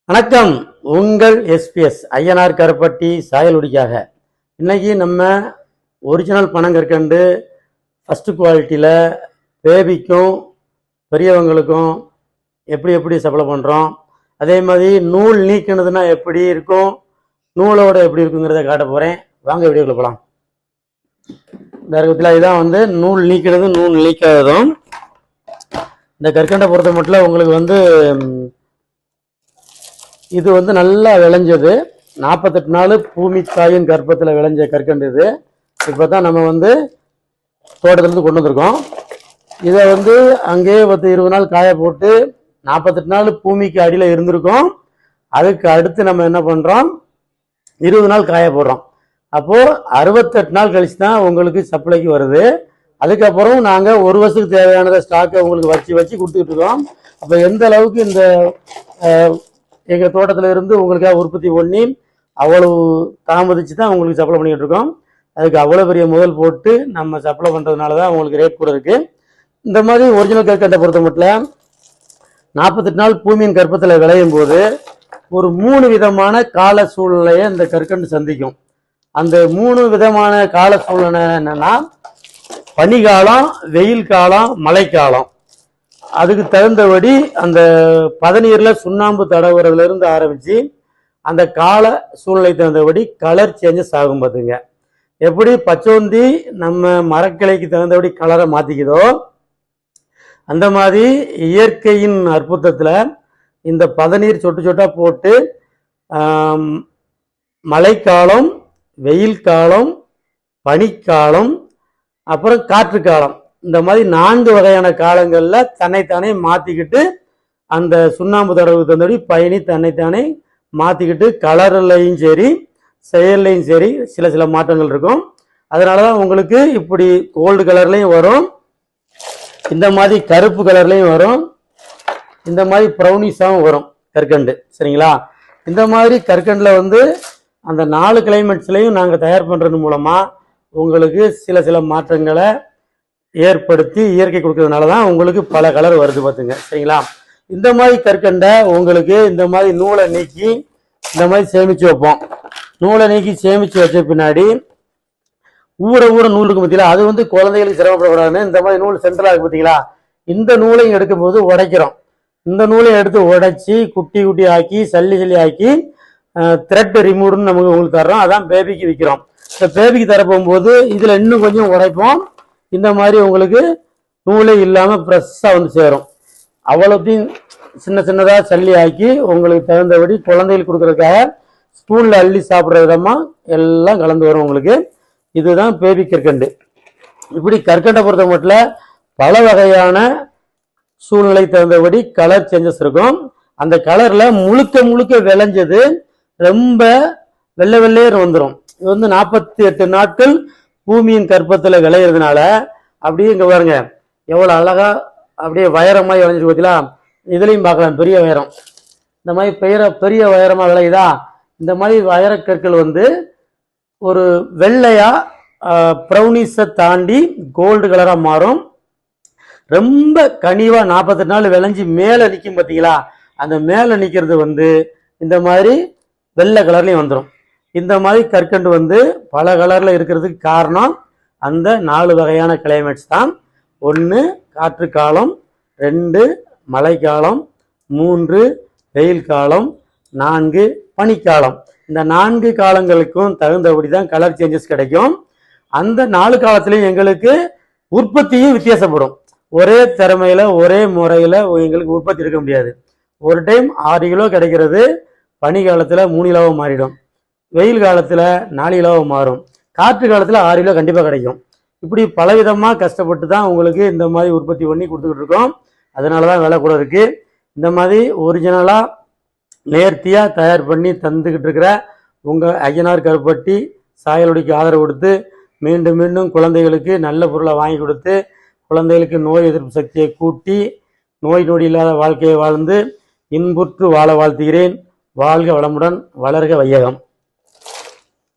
வணக்கம். உங்கள் எஸ்பிஎஸ் ஐயனார் கருப்பட்டி சாயலுடிக்காக. இன்னைக்கு நம்ம ஒரிஜினல் பனங்கற்கண்டு ஃபர்ஸ்ட் குவாலிட்டியில் பேபிக்கும் பெரியவங்களுக்கும் எப்படி எப்படி சப்ளை பண்ணுறோம், அதே மாதிரி நூல் நீக்கினதுன்னா எப்படி இருக்கும், நூலோட எப்படி இருக்குங்கிறத காட்ட போகிறேன். வாங்க வீடியோக்குள்ள போகலாம். இந்த இடத்துல இதான் நூல் நீக்கிறது நூல் நீக்காததும். இந்த கற்கண்டை பொறுத்த மட்டும் உங்களுக்கு இது நல்லா விளைஞ்சது. 48 நாள் பூமி தாயின் கர்ப்பத்தில் விளைஞ்ச கற்கண்டு இது. இப்போ தான் நம்ம தோட்டத்திலேருந்து கொண்டு வந்திருக்கோம். இதை அங்கேயே 20 நாள் காய போட்டு 48 நாள் பூமிக்கு அடியில் இருந்திருக்கோம். அதுக்கு அடுத்து நம்ம என்ன பண்ணுறோம், 20 நாள் காய போடுறோம். அப்போது 68 நாள் கழிச்சு தான் உங்களுக்கு சப்ளைக்கு வருது. அதுக்கப்புறம் நாங்கள் ஒரு வருஷத்துக்கு தேவையானதை ஸ்டாக்கை உங்களுக்கு வச்சு கொடுத்துக்கிட்டு இருக்கோம். அப்போ எந்த அளவுக்கு இந்த எங்கள் தோட்டத்தில் இருந்து உங்களுக்காக உற்பத்தி பண்ணி அவ்வளவு தாமதிச்சு தான் உங்களுக்கு சப்ளை பண்ணிக்கிட்டு இருக்கோம். அதுக்கு அவ்வளோ பெரிய முதல் போட்டு நம்ம சப்ளை பண்ணுறதுனால தான் உங்களுக்கு ரேட் கூட இருக்குது. இந்த மாதிரி ஒரிஜினல் கற்கண்டை பொறுத்த மட்டும் 48 நாள் பூமியின் கர்ப்பத்தில் விளையும் போது ஒரு 3 விதமான கால சூழ்நிலையை இந்த கற்கண்டு சந்திக்கும். அந்த 3 விதமான கால சூழ்நிலை என்னென்னா, பனிக்காலம், வெயில் காலம், மழைக்காலம். அதுக்கு தகுந்தபடி அந்த பதநீரில் சுண்ணாம்பு தடவுறதுல இருந்து ஆரம்பித்து அந்த கால சூழ்நிலை தகுந்தபடி கலர் சேஞ்சஸ் ஆகும். பார்த்துங்க, எப்படி பச்சோந்தி நம்ம மரக்கிளைக்கு தகுந்தபடி கலரை மாற்றிக்குதோ, அந்த மாதிரி இயற்கையின் அற்புதத்தில் இந்த பதநீர் சொட்டு சொட்டாக போட்டு மழைக்காலம், வெயில் காலம், பனிக்காலம், அப்புறம் காற்று காலம், இந்த மாதிரி 4 வகையான காலங்களில் தன்னைத்தானே மாற்றிக்கிட்டு அந்த சுண்ணாம்பு தடவுக்கு தந்தபடி பயணி தன்னைத்தானே மாற்றிக்கிட்டு கலர்லையும் சரி செயல்லையும் சரி சில மாற்றங்கள் இருக்கும். அதனால தான் உங்களுக்கு இப்படி கோல்டு கலர்லையும் வரும், இந்த மாதிரி கருப்பு கலர்லையும் வரும், இந்த மாதிரி ப்ரௌனிஷாகவும் வரும் கற்கண்டு. சரிங்களா? இந்த மாதிரி கற்கண்டில் அந்த 4 கிளைமேட்ஸ்லையும் நாங்கள் தயார் பண்ணுறது மூலமாக உங்களுக்கு சில மாற்றங்களை ஏற்படுத்தி இயற்கை கொடுக்கறதுனால தான் உங்களுக்கு பல கலர் வருது. பார்த்துங்க. சரிங்களா? இந்த மாதிரி கற்கண்டை உங்களுக்கு இந்த மாதிரி நூலை நீக்கி இந்த மாதிரி சேமித்து வைப்போம். நூலை நீக்கி சேமித்து வச்ச பின்னாடி ஊற நூல் இருக்கு பார்த்தீங்களா, அது குழந்தைகளுக்கு சிரமப்படக்கூடாதுன்னு இந்த மாதிரி நூல் சென்ட்ரலாக இருக்கு பார்த்தீங்களா, இந்த நூலையும் எடுக்கும்போது உடைக்கிறோம். இந்த நூலையும் எடுத்து உடைச்சி குட்டி ஆக்கி சல்லி ஆக்கி த்ரெட் ரிமூவ்னு உங்களுக்கு தர்றோம். அதான் பேபிக்கு விற்கிறோம். இந்த பேபிக்கு தர போகும்போது இதில் இன்னும் கொஞ்சம் உடைப்போம். இந்த மாதிரி உங்களுக்கு நூலே இல்லாமல் ஃப்ரெஷ்ஷாக சேரும். அவ்வளோத்தையும் சின்னதாக சல்லி ஆக்கி உங்களுக்கு தகுந்தபடி குழந்தைகளுக்கு கொடுக்குறதுக்காக ஸ்பூனில் அள்ளி சாப்பிட்ற விதமாக எல்லாம் கலந்து வரும் உங்களுக்கு. இதுதான் பேபி கற்கண்டு. இப்படி கற்கண்டை பொறுத்த மட்டும் பல வகையான சூழ்நிலை தகுந்தபடி கலர் சேஞ்சஸ் இருக்கும். அந்த கலரில் முழுக்க விளைஞ்சது ரொம்ப வெள்ளையர் வந்துடும். இது 48 நாட்கள் பூமியின் கற்பத்தில் விளையிறதுனால அப்படியே இங்கே பாருங்க எவ்வளோ அழகா அப்படியே வைரமாக விளைஞ்சிட்டு பார்த்தீங்களா. இதுலையும் பார்க்கலாம் பெரிய வைரம். இந்த மாதிரி பெரிய வைரமாக விளையுதா. இந்த மாதிரி வைரக்கற்கள் ஒரு வெள்ளையா ப்ரௌனிஸை தாண்டி கோல்டு கலராக மாறும். ரொம்ப கனிவாக 48 நாள் விளைஞ்சி மேலே நிற்கும் பார்த்தீங்களா. அந்த மேலே நிற்கிறது இந்த மாதிரி வெள்ளை கலர்லையும் வந்துடும். இந்த மாதிரி கற்கண்டு பல கலரில் இருக்கிறதுக்கு காரணம் அந்த 4 வகையான கிளைமேட்ஸ் தான். 1 காற்று காலம், 2 மழைக்காலம், 3 வெயில் காலம், 4 பனிக்காலம். இந்த 4 காலங்களுக்கும் தகுந்தபடி தான் கலர் சேஞ்சஸ் கிடைக்கும். அந்த 4 காலத்திலையும் எங்களுக்கு உற்பத்தியும் வித்தியாசப்படும். ஒரே திறமையில் ஒரே முறையில் எங்களுக்கு உற்பத்தி எடுக்க முடியாது. ஒரு டைம் 6 கிலோ கிடைக்கிறது பனி காலத்தில் 3 கிலோவாக மாறிடும், வெயில் காலத்தில் 4 கிலோவாக மாறும், காற்று காலத்தில் 6 கிலோ கண்டிப்பாக கிடைக்கும். இப்படி பலவிதமாக கஷ்டப்பட்டு தான் உங்களுக்கு இந்த மாதிரி உற்பத்தி பண்ணி கொடுத்துக்கிட்டு இருக்கோம். அதனால தான் விலை கூட இருக்குது. இந்த மாதிரி ஒரிஜினலாக நேர்த்தியாக தயார் பண்ணி தந்துக்கிட்டு இருக்கிற உங்கள் ஐயனார் கருப்பட்டி சாயலுடிக்கு ஆதரவு கொடுத்து மீண்டும் குழந்தைகளுக்கு நல்ல பொருளை வாங்கி கொடுத்து குழந்தைகளுக்கு நோய் எதிர்ப்பு சக்தியை கூட்டி நோய் நொடி இல்லாத வாழ்க்கையை வாழ்ந்து இன்புற்று வாழ வாழ்த்துகிறேன். வாழ்க வளமுடன், வளர்க வையகம்.